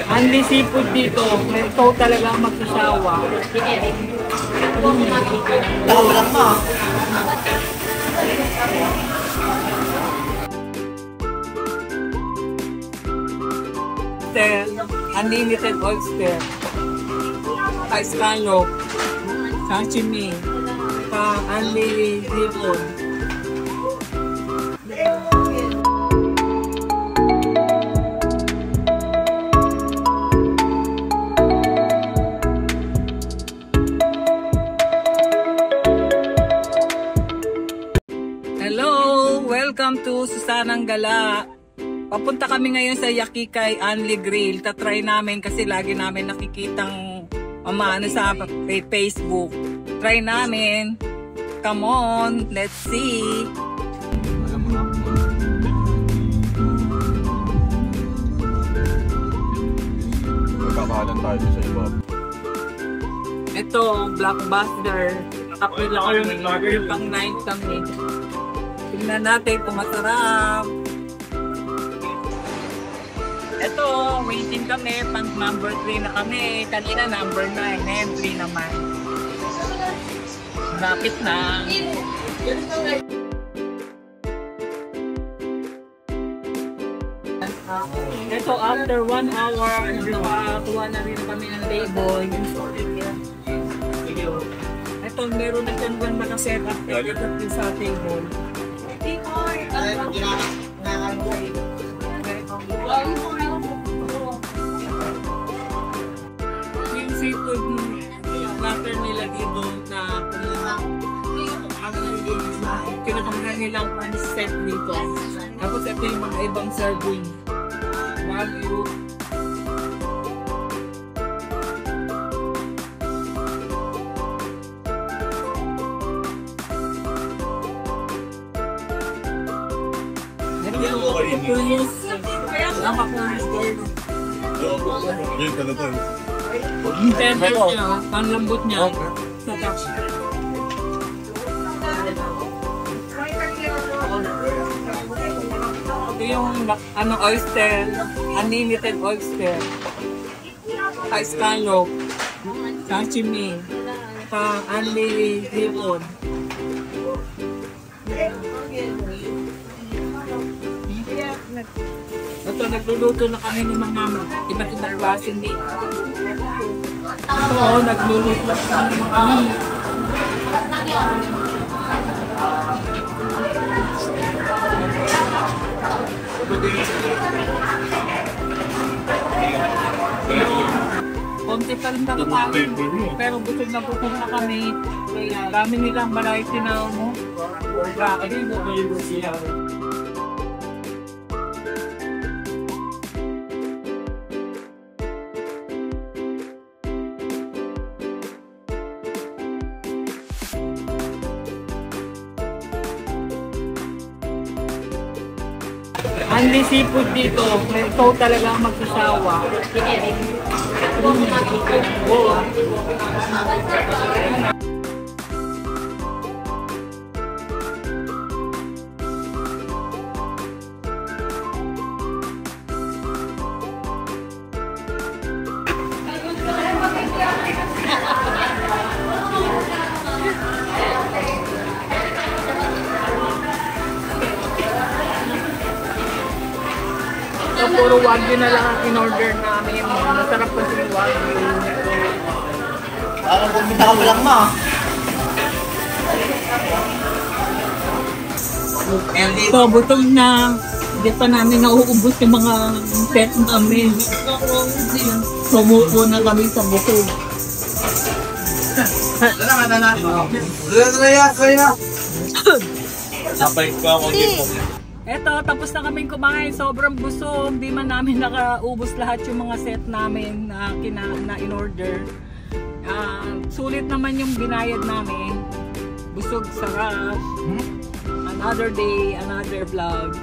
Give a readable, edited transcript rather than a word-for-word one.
Only seafood dito. Ito talaga magsasawa. Walang ma. Unlimited oyster. Scallop. Sashimi. Unli hipon. Hello! Welcome to Susanang Gala. Papunta kami ngayon sa Yakikai Only Grill. Tatry namin kasi lagi namin nakikitang ano sa Facebook. Try namin. Come on, let's see. Magkakahalan tayo sa iba. Ito, Blockbuster. Tapos lang yung pang 9 kami. Tingnan natin kung masarap. Ito, waiting kami. Pang number 3 na kami. Kanina number 9. Ngayon 3 naman. Rapid na. Ito, after 1 hour, kuha na rin kami ng label. Ito, meron na dyan ba nakaset up sa table. Yung seafood platter nila dito na kinapanghan nilang set dito. Tapos ito yung mga ibang serving. Wagyu. Yung tender niya, ang lambot niya. Ito yung oyster, unlimited oyster. Scallop, sashimi, unli hipon. Ito, nagluluto na kami ng mga iba't ibang klaseng dito. Ito, nagluluto na kami ng mga konti pa rin nakakain, pero busog na kami. Dami nilang variety na mo. Only seafood dito. Ito talaga magsasawa. Puro wagyu na lang ang in-order namin. Masarap po yung wagyu. Parang bumita ka lang ma. So, butog na. Hindi pa namin nauubos yung mga pet namin. Sumuko na kami sa butog. Sabay ko ako dito. Eto, tapos na kaming kumain. Sobrang busog. Di man namin nakaubos lahat yung mga set namin na in-order. Sulit naman yung binayad namin. Busog, sarap. Another day, another vlog.